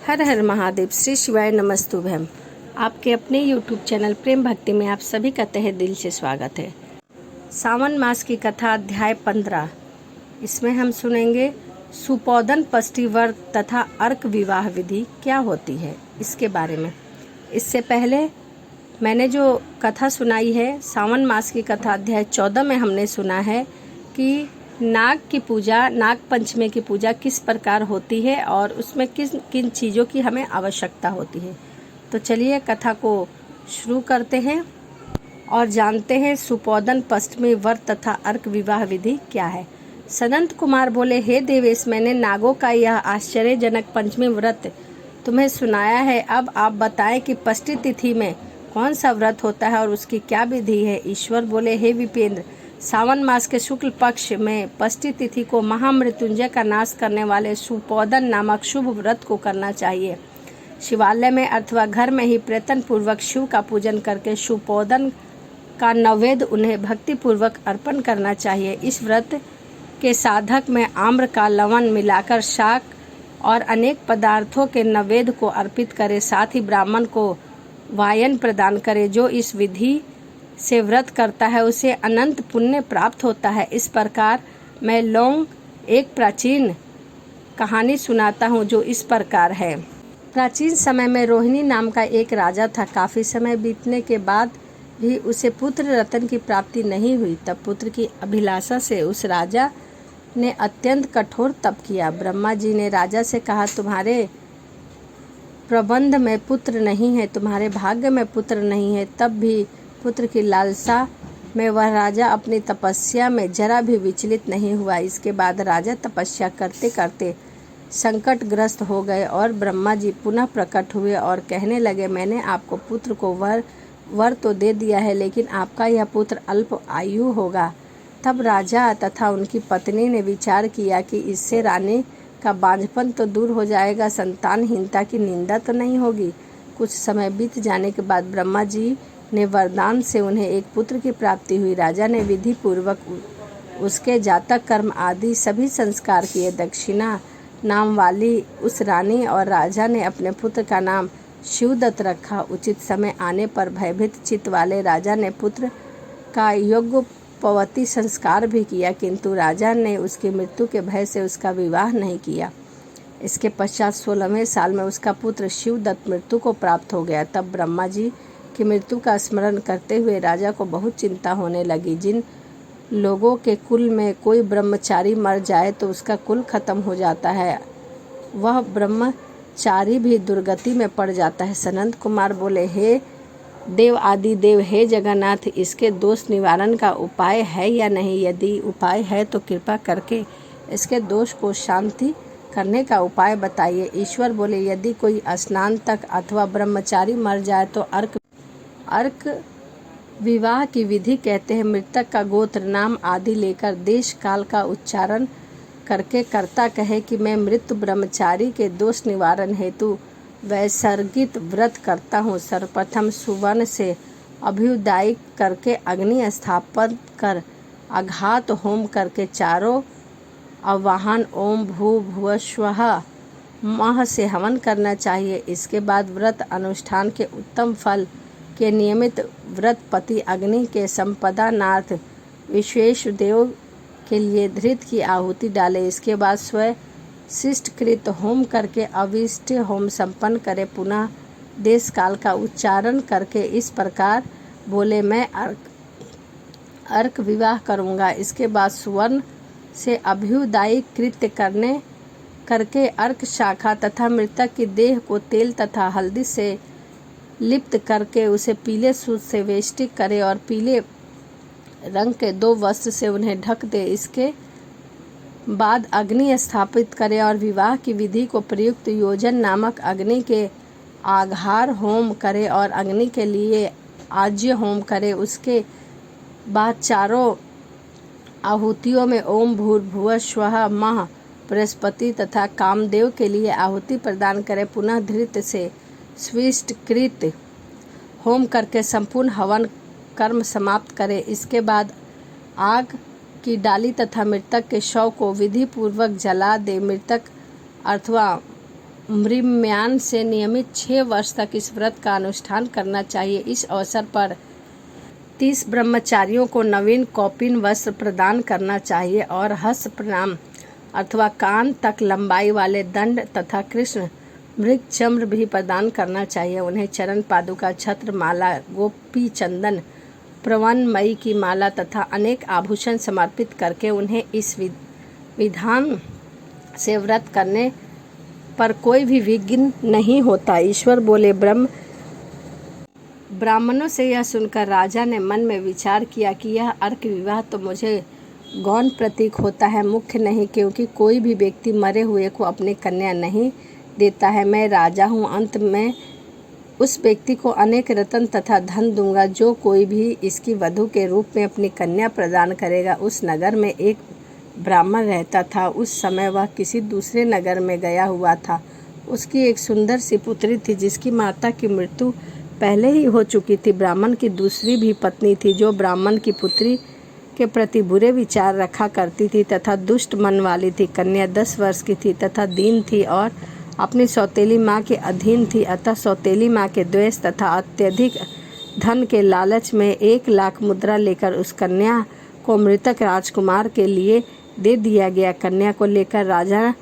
हर हर महादेव। श्री शिवाय नमस्तुभ्यम। आपके अपने YouTube चैनल प्रेम भक्ति में आप सभी का तहे दिल से स्वागत है। सावन मास की कथा अध्याय 15। इसमें हम सुनेंगे सुपोदन पष्टि व्रत तथा अर्क विवाह विधि क्या होती है इसके बारे में। इससे पहले मैंने जो कथा सुनाई है सावन मास की कथा अध्याय 14 में हमने सुना है कि नाग की पूजा, नाग पंचमी की पूजा किस प्रकार होती है और उसमें किन चीज़ों की हमें आवश्यकता होती है। तो चलिए कथा को शुरू करते हैं और जानते हैं सुपोदन पष्टमी व्रत तथा अर्क विवाह विधि क्या है। सनंत कुमार बोले, हे देवेश, मैंने नागों का यह आश्चर्यजनक पंचमी व्रत तुम्हें सुनाया है। अब आप बताएं कि पष्टि तिथि में कौन सा व्रत होता है और उसकी क्या विधि है। ईश्वर बोले, हे विपेंद्र, सावन मास के शुक्ल पक्ष में पष्टि तिथि को महामृत्युंजय का नाश करने वाले सुपोदन नामक शुभ व्रत को करना चाहिए। शिवालय में अथवा घर में ही प्रयत्न पूर्वक शिव का पूजन करके सुपोदन का नैवेद्य उन्हें भक्ति पूर्वक अर्पण करना चाहिए। इस व्रत के साधक में आम्र का लवण मिलाकर शाक और अनेक पदार्थों के नैवेद्य को अर्पित करे, साथ ही ब्राह्मण को वायन प्रदान करे। जो इस विधि से व्रत करता है उसे अनंत पुण्य प्राप्त होता है। इस प्रकार मैं एक प्राचीन कहानी सुनाता हूँ जो इस प्रकार है। प्राचीन समय में रोहिणी नाम का एक राजा था। काफी समय बीतने के बाद भी उसे पुत्र रतन की प्राप्ति नहीं हुई। तब पुत्र की अभिलाषा से उस राजा ने अत्यंत कठोर तप किया। ब्रह्मा जी ने राजा से कहा, तुम्हारे प्रबंध में पुत्र नहीं है, तुम्हारे भाग्य में पुत्र नहीं है। तब भी पुत्र की लालसा में वह राजा अपनी तपस्या में जरा भी विचलित नहीं हुआ। इसके बाद राजा तपस्या करते करते संकटग्रस्त हो गए और ब्रह्मा जी पुनः प्रकट हुए और कहने लगे, मैंने आपको पुत्र को वर तो दे दिया है, लेकिन आपका यह पुत्र अल्प आयु होगा। तब राजा तथा उनकी पत्नी ने विचार किया कि इससे रानी का बांझपन तो दूर हो जाएगा, संतानहीनता की निंदा तो नहीं होगी। कुछ समय बीत जाने के बाद ब्रह्मा जी ने वरदान से उन्हें एक पुत्र की प्राप्ति हुई। राजा ने विधि पूर्वक उसके जातक कर्म आदि सभी संस्कार किए। दक्षिणा नाम वाली उस रानी और राजा ने अपने पुत्र का नाम शिवदत्त रखा। उचित समय आने पर भयभीत चित्त वाले राजा ने पुत्र का यज्ञोपवीत संस्कार भी किया, किंतु राजा ने उसकी मृत्यु के भय से उसका विवाह नहीं किया। इसके पश्चात 16वें साल में उसका पुत्र शिवदत्त मृत्यु को प्राप्त हो गया। तब ब्रह्मा जी की मृत्यु का स्मरण करते हुए राजा को बहुत चिंता होने लगी। जिन लोगों के कुल में कोई ब्रह्मचारी मर जाए तो उसका कुल खत्म हो जाता है, वह ब्रह्मचारी भी दुर्गति में पड़ जाता है। सनंत कुमार बोले, हे देव आदि देव, हे जगन्नाथ, इसके दोष निवारण का उपाय है या नहीं? यदि उपाय है तो कृपा करके इसके दोष को शांति करने का उपाय बताइए। ईश्वर बोले, यदि कोई स्नान तक अथवा ब्रह्मचारी मर जाए तो अर्क विवाह की विधि कहते हैं। मृतक का गोत्र, नाम आदि लेकर देश काल का उच्चारण करके कर्ता कहे कि मैं मृत ब्रह्मचारी के दोष निवारण हेतु वैसर्गित व्रत करता हूँ। सर्वप्रथम सुवर्ण से अभ्युदय करके अग्नि स्थापन कर अघात होम करके चारों आवाहन ओम भू भुव स्वः मह से हवन करना चाहिए। इसके बाद व्रत अनुष्ठान के उत्तम फल के नियमित व्रतपति अग्नि के संपदा नाथ विश्वेशदेव के लिए धृत की आहुति डाले। इसके बाद स्वयं शिष्टकृत होम करके अविष्ट होम संपन्न करे। पुनः देश काल का उच्चारण करके इस प्रकार बोले, मैं अर्क विवाह करूँगा। इसके बाद सुवर्ण से अभ्युदय कृत्य करके अर्क शाखा तथा मृतक की देह को तेल तथा हल्दी से लिप्त करके उसे पीले सूत से वेष्टिक करे और पीले रंग के 2 वस्त्र से उन्हें ढक दे। इसके बाद अग्नि स्थापित करे और विवाह की विधि को प्रयुक्त योजन नामक अग्नि के आघार होम करे और अग्नि के लिए आज्य होम करे। उसके बाद चारों आहुतियों में ओम भूर्भुवः स्वः मह बृहस्पति तथा कामदेव के लिए आहुति प्रदान करे। पुनः धृत से स्विष्टकृत होम करके संपूर्ण हवन कर्म समाप्त करे। इसके बाद आग की डाली तथा मृतक के शव को विधि पूर्वक जला दे। मृतक अथवा मृम्यान से नियमित 6 वर्ष तक इस व्रत का अनुष्ठान करना चाहिए। इस अवसर पर 30 ब्रह्मचारियों को नवीन कौपीन वस्त्र प्रदान करना चाहिए और हस्त प्रणाम अथवा कान तक लंबाई वाले दंड तथा कृष्ण मृग चम्र भी प्रदान करना चाहिए। उन्हें चरण पादुका, छत्र, माला, गोपी चंदन, प्रवनमयी की माला तथा अनेक आभूषण समर्पित करके उन्हें इस विधान से व्रत करने पर कोई भी विघ्न नहीं होता। ईश्वर बोले ब्राह्मणों से यह सुनकर राजा ने मन में विचार किया कि यह अर्क विवाह तो मुझे गौण प्रतीक होता है, मुख्य नहीं, क्योंकि कोई भी व्यक्ति मरे हुए को अपनी कन्या नहीं देता है। मैं राजा हूँ, अंत में उस व्यक्ति को अनेक रत्न तथा धन दूंगा जो कोई भी इसकी वधू के रूप में अपनी कन्या प्रदान करेगा। उस नगर में एक ब्राह्मण रहता था। उस समय वह किसी दूसरे नगर में गया हुआ था। उसकी एक सुंदर सी पुत्री थी जिसकी माता की मृत्यु पहले ही हो चुकी थी। ब्राह्मण की दूसरी भी पत्नी थी जो ब्राह्मण की पुत्री के प्रति बुरे विचार रखा करती थी तथा दुष्ट मन वाली थी। कन्या 10 वर्ष की थी तथा दीन थी और अपनी सौतेली माँ के अधीन थी। अतः सौतेली माँ के द्वेष तथा अत्यधिक धन के लालच में 1 लाख मुद्रा लेकर उस कन्या को मृतक राजकुमार के लिए दे दिया गया। कन्या को लेकर राजा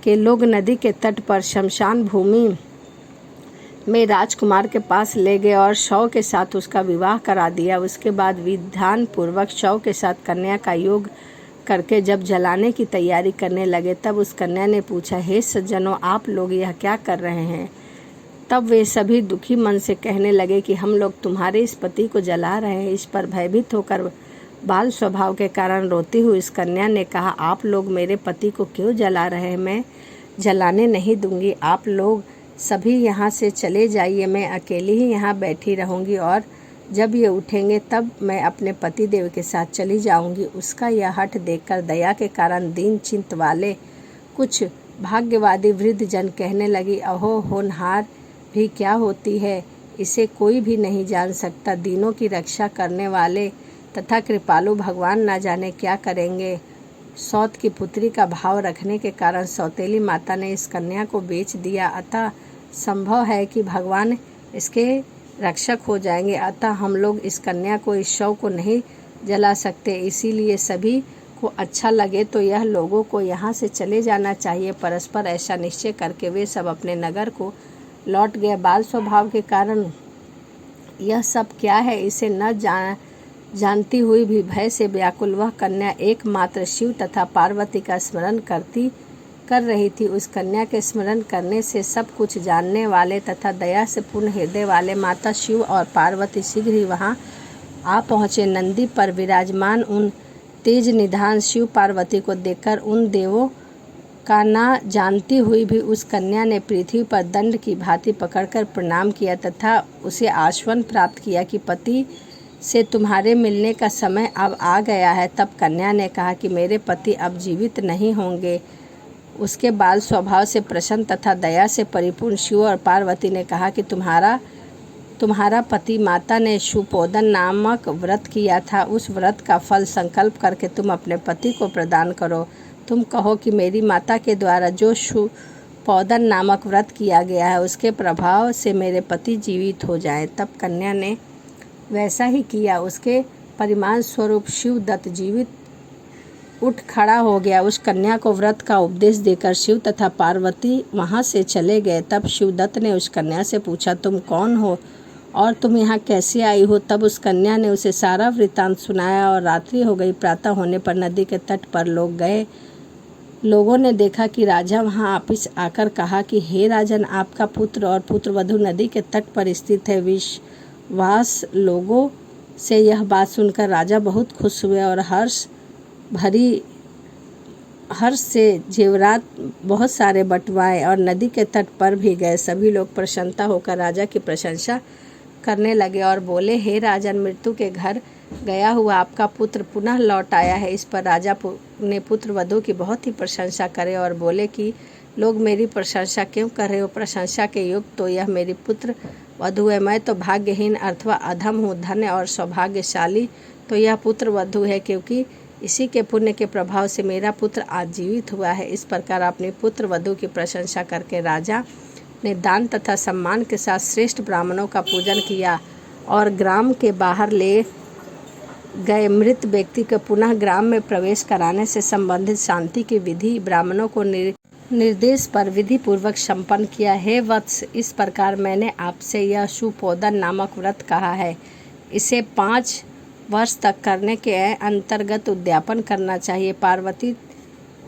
के लोग नदी के तट पर शमशान भूमि में राजकुमार के पास ले गए और शव के साथ उसका विवाह करा दिया। उसके बाद विधान पूर्वक शव के साथ कन्या का योग करके जब जलाने की तैयारी करने लगे तब उस कन्या ने पूछा, हे सज्जनों, आप लोग यह क्या कर रहे हैं? तब वे सभी दुखी मन से कहने लगे कि हम लोग तुम्हारे इस पति को जला रहे हैं। इस पर भयभीत होकर बाल स्वभाव के कारण रोती हुई इस कन्या ने कहा, आप लोग मेरे पति को क्यों जला रहे हैं? मैं जलाने नहीं दूंगी। आप लोग सभी यहाँ से चले जाइए, मैं अकेली ही यहाँ बैठी रहूँगी और जब ये उठेंगे तब मैं अपने पति देव के साथ चली जाऊँगी। उसका यह हठ देखकर दया के कारण दीन चिंत वाले कुछ भाग्यवादी वृद्ध जन कहने लगी, अहो, होनहार भी क्या होती है, इसे कोई भी नहीं जान सकता। दीनों की रक्षा करने वाले तथा कृपालु भगवान न जाने क्या करेंगे। सौत की पुत्री का भाव रखने के कारण सौतेली माता ने इस कन्या को बेच दिया। अतः संभव है कि भगवान इसके रक्षक हो जाएंगे। अतः हम लोग इस कन्या को, इस शव को नहीं जला सकते। इसीलिए सभी को अच्छा लगे तो यह लोगों को यहाँ से चले जाना चाहिए। परस्पर ऐसा निश्चय करके वे सब अपने नगर को लौट गए। बाल स्वभाव के कारण यह सब क्या है इसे न जानती हुई भी भय से व्याकुल वह कन्या एकमात्र शिव तथा पार्वती का स्मरण कर रही थी। उस कन्या के स्मरण करने से सब कुछ जानने वाले तथा दया से पूर्ण हृदय वाले माता शिव और पार्वती शीघ्र ही वहां आ पहुँचे। नंदी पर विराजमान उन तेज निधान शिव पार्वती को देखकर उन देवों का ना जानती हुई भी उस कन्या ने पृथ्वी पर दंड की भांति पकड़कर प्रणाम किया तथा उसे आश्वासन प्राप्त किया कि पति से तुम्हारे मिलने का समय अब आ गया है। तब कन्या ने कहा कि मेरे पति अब जीवित नहीं होंगे। उसके बाल स्वभाव से प्रसन्न तथा दया से परिपूर्ण शिव और पार्वती ने कहा कि तुम्हारा पति माता ने शुपोदन नामक व्रत किया था। उस व्रत का फल संकल्प करके तुम अपने पति को प्रदान करो। तुम कहो कि मेरी माता के द्वारा जो शुपोदन नामक व्रत किया गया है उसके प्रभाव से मेरे पति जीवित हो जाएं। तब कन्या ने वैसा ही किया। उसके परिमाण स्वरूप शिवदत्त जीवित उठ खड़ा हो गया। उस कन्या को व्रत का उपदेश देकर शिव तथा पार्वती वहां से चले गए। तब शिवदत्त ने उस कन्या से पूछा, तुम कौन हो और तुम यहाँ कैसे आई हो? तब उस कन्या ने उसे सारा वृत्तांत सुनाया और रात्रि हो गई। प्रातः होने पर नदी के तट पर लोग गए। लोगों ने देखा कि राजा वहां वापिस आकर कहा कि हे राजन, आपका पुत्र और पुत्रवधू नदी के तट पर स्थित है। विश्वास लोगों से यह बात सुनकर राजा बहुत खुश हुए और हर्ष से जेवरात बहुत सारे बंटवाए और नदी के तट पर भी गए। सभी लोग प्रसन्नता होकर राजा की प्रशंसा करने लगे और बोले, हे राजन, मृत्यु के घर गया हुआ आपका पुत्र पुनः लौट आया है। इस पर राजा ने पुत्र वधू की बहुत ही प्रशंसा करे और बोले कि लोग मेरी प्रशंसा क्यों कर रहे हो? प्रशंसा के युक्त तो यह मेरी पुत्र वधू है। मैं तो भाग्यहीन अथवा अधम हूँ। धन्य और सौभाग्यशाली तो यह पुत्र वधू है, क्योंकि इसी के पुण्य के प्रभाव से मेरा पुत्र आज जीवित हुआ है। इस प्रकार अपने पुत्र वधू की प्रशंसा करके राजा ने दान तथा सम्मान के साथ श्रेष्ठ ब्राह्मणों का पूजन किया और ग्राम के बाहर ले गए मृत व्यक्ति को पुनः ग्राम में प्रवेश कराने से संबंधित शांति की विधि ब्राह्मणों को निर्देश पर विधि पूर्वक संपन्न किया। हे वत्स, इस प्रकार मैंने आपसे यह सुपोदन नामक व्रत कहा है। इसे 5 वर्ष तक करने के अंतर्गत उद्यापन करना चाहिए। पार्वती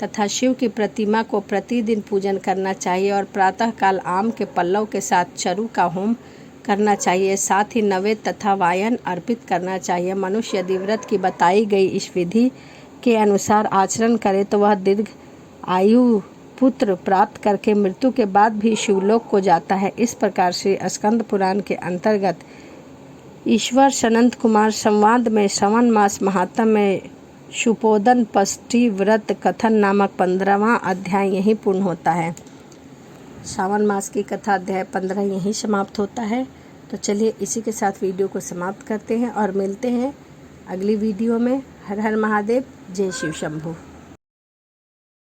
तथा शिव की प्रतिमा को प्रतिदिन पूजन करना चाहिए और प्रातःकाल आम के पल्लव के साथ चरु का होम करना चाहिए। साथ ही नवेद तथा वायन अर्पित करना चाहिए। मनुष्य यदि व्रत की बताई गई इस विधि के अनुसार आचरण करे तो वह दीर्घ आयु पुत्र प्राप्त करके मृत्यु के बाद भी शिवलोक को जाता है। इस प्रकार श्री स्कंद पुराण के अंतर्गत ईश्वर सनंत कुमार संवाद में श्रवण मास महात्म में सुपोदन पष्टि व्रत कथन नामक 15वां अध्याय यहीं पूर्ण होता है। श्रावण मास की कथा अध्याय 15 यहीं समाप्त होता है। तो चलिए इसी के साथ वीडियो को समाप्त करते हैं और मिलते हैं अगली वीडियो में। हर हर महादेव, जय शिव शंभू।